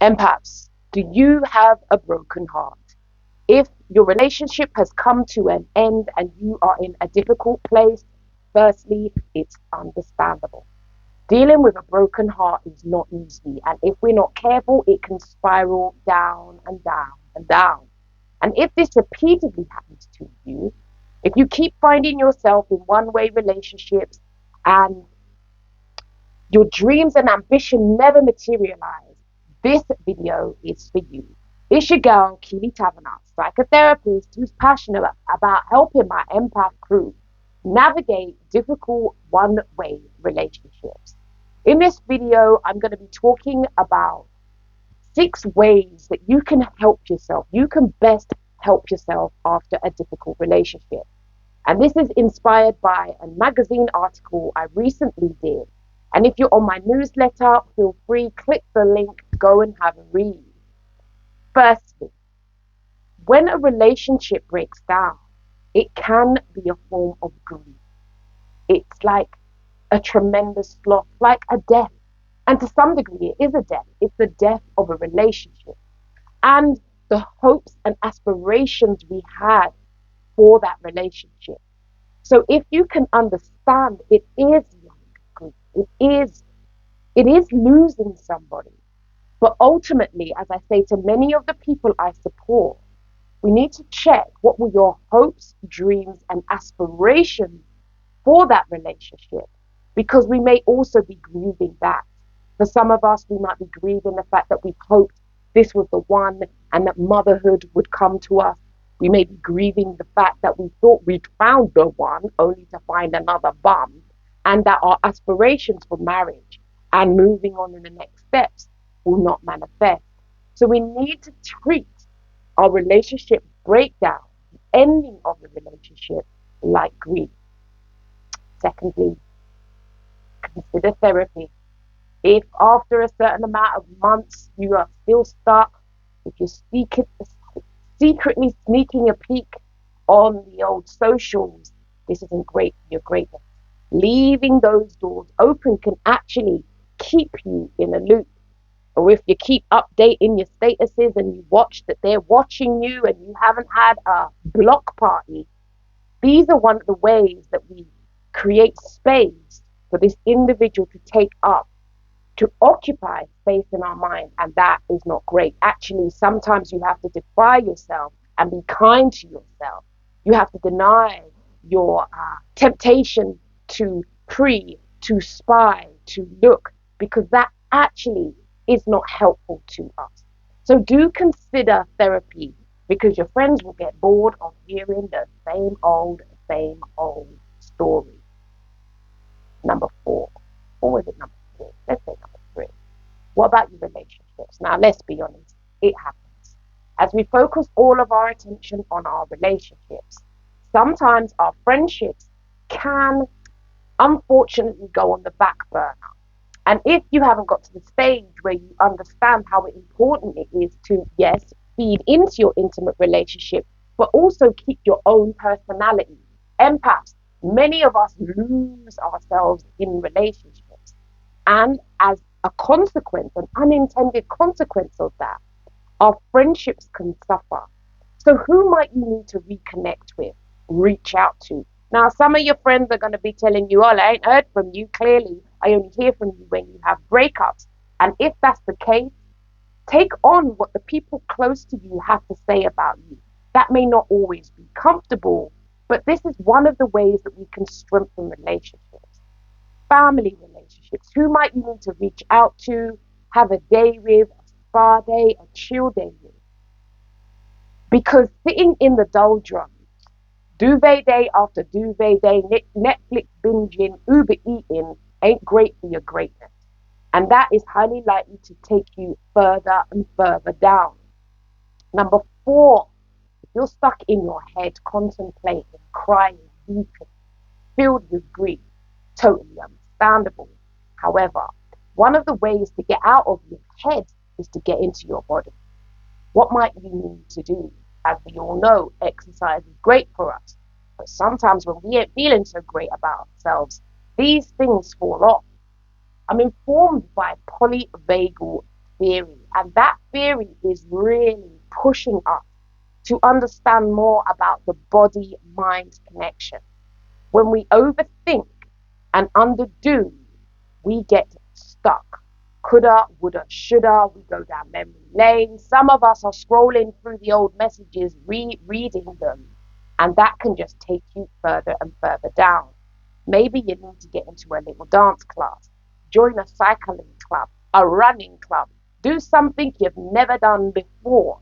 Empaths, do you have a broken heart? If your relationship has come to an end and you are in a difficult place, firstly, it's understandable. Dealing with a broken heart is not easy, and if we're not careful, it can spiral down and down and down. And if this repeatedly happens to you, if you keep finding yourself in one way relationships and your dreams and ambition never materialize, this video is for you. It's your girl, Keeley Taverner, psychotherapist who's passionate about helping my empath crew navigate difficult one-way relationships. In this video, I'm going to be talking about 6 ways that you can help yourself. You can best help yourself after a difficult relationship. And this is inspired by a magazine article I recently did. And if you're on my newsletter, feel free, click the link, go and have a read. Firstly, when a relationship breaks down, it can be a form of grief. It's like a tremendous loss, like a death. And to some degree, it is a death. It's the death of a relationship. And the hopes and aspirations we had for that relationship. So if you can understand, it is like grief. It is losing somebody. But ultimately, as I say to many of the people I support, we need to check what were your hopes, dreams, and aspirations for that relationship, because we may also be grieving that. For some of us, we might be grieving the fact that we hoped this was the one and that motherhood would come to us. We may be grieving the fact that we thought we'd found the one only to find another bum, and that our aspirations for marriage and moving on in the next steps will not manifest. So we need to treat our relationship breakdown, the ending of the relationship, like grief. Secondly, consider therapy. If after a certain amount of months you are still stuck, if you're secretly sneaking a peek on the old socials, this isn't great for your greatness. Leaving those doors open can actually keep you in a loop. Or if you keep updating your statuses and you watch that they're watching you and you haven't had a block party, these are one of the ways that we create space for this individual to take up, to occupy space in our mind, and that is not great. Actually, sometimes you have to defy yourself and be kind to yourself. You have to deny your temptation to to spy, to look, because that actually is not helpful to us. So do consider therapy, because your friends will get bored of hearing the same old story. Number 4. Or was it number 3? Let's say number 3. What about your relationships? Now, let's be honest. It happens. As we focus all of our attention on our relationships, sometimes our friendships can unfortunately go on the back burner. And if you haven't got to the stage where you understand how important it is to, yes, feed into your intimate relationship, but also keep your own personality. Empaths, many of us lose ourselves in relationships. And as a consequence, an unintended consequence of that, our friendships can suffer. So who might you need to reconnect with, reach out to? Now, some of your friends are going to be telling you, oh, I ain't heard from you. Clearly, I only hear from you when you have breakups. And if that's the case, take on what the people close to you have to say about you. That may not always be comfortable, but this is one of the ways that we can strengthen relationships. Family relationships. Who might you need to reach out to, have a day with, a spa day, a chill day with? Because sitting in the doldrums, duvet day after duvet day, Netflix binging, Uber eating, ain't great for your greatness. And that is highly likely to take you further and further down. Number 4, if you're stuck in your head, contemplating, crying, weeping, filled with grief, totally understandable. However, one of the ways to get out of your head is to get into your body. What might you need to do? As we all know, exercise is great for us. But sometimes when we ain't feeling so great about ourselves, these things fall off. I'm informed by polyvagal theory, And that theory is really pushing us to understand more about the body-mind connection. When we overthink and underdo, we get stuck. Coulda, woulda, shoulda, we go down memory lane. Some of us are scrolling through the old messages, rereading them, and that can just take you further and further down. Maybe you need to get into a little dance class, join a cycling club, a running club, do something you've never done before.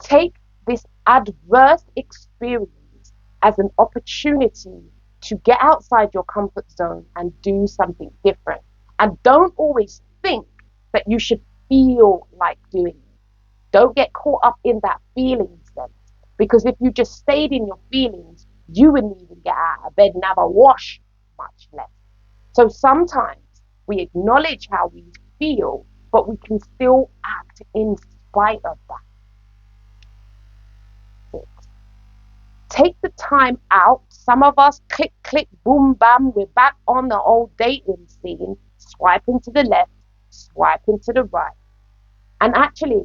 Take this adverse experience as an opportunity to get outside your comfort zone and do something different. And don't always think that you should feel like doing it. Don't get caught up in that feelings then. Because if you just stayed in your feelings, you wouldn't even get out of bed and have a wash, much less. So sometimes we acknowledge how we feel, but we can still act in spite of that. Take the time out. Some of us click, click, boom, bam, we're back on the old dating scene, swiping to the left, swiping to the right. And actually,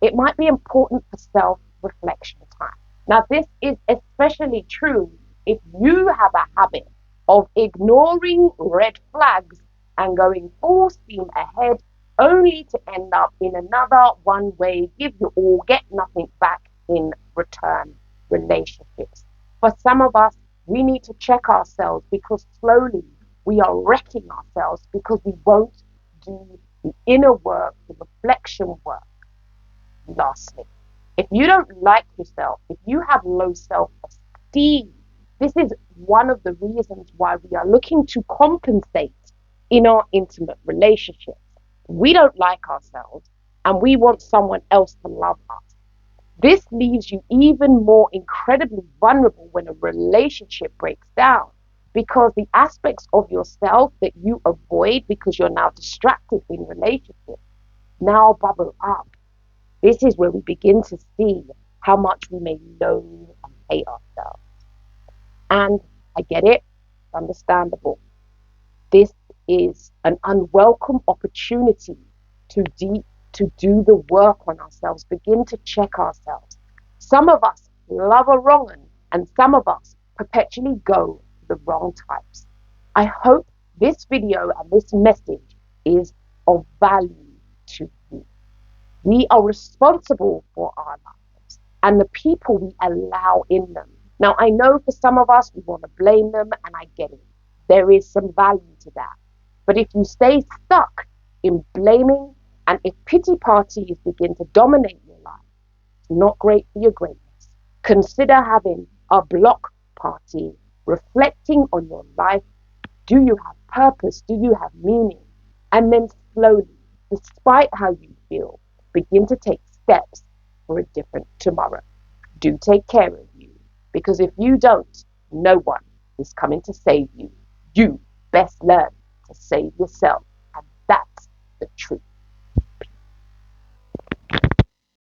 it might be important for self-reflection time. Now, this is especially true if you have a habit of ignoring red flags and going full steam ahead only to end up in another one-way, give you all, get nothing back in return relationships. For some of us, we need to check ourselves because slowly we are wrecking ourselves because we won't do the inner work, the reflection work. Lastly, if you don't like yourself, if you have low self-esteem, this is one of the reasons why we are looking to compensate in our intimate relationships. We don't like ourselves and we want someone else to love us. This leaves you even more incredibly vulnerable when a relationship breaks down because the aspects of yourself that you avoid because you're now distracted in relationships now bubble up. This is where we begin to see how much we may loathe and hate ourselves. And I get it, it's understandable. This is an unwelcome opportunity to do the work on ourselves, begin to check ourselves. Some of us love a wrong un, and some of us perpetually go the wrong types. I hope this video and this message is of value to you. We are responsible for our lives and the people we allow in them. Now, I know for some of us, we want to blame them, and I get it. There is some value to that. But if you stay stuck in blaming, and if pity parties begin to dominate your life, it's not great for your greatness. Consider having a block party, reflecting on your life. Do you have purpose? Do you have meaning? And then slowly, despite how you feel, begin to take steps for a different tomorrow. Do take care of you, because if you don't, no one is coming to save you. You best learn to save yourself, and that's the truth.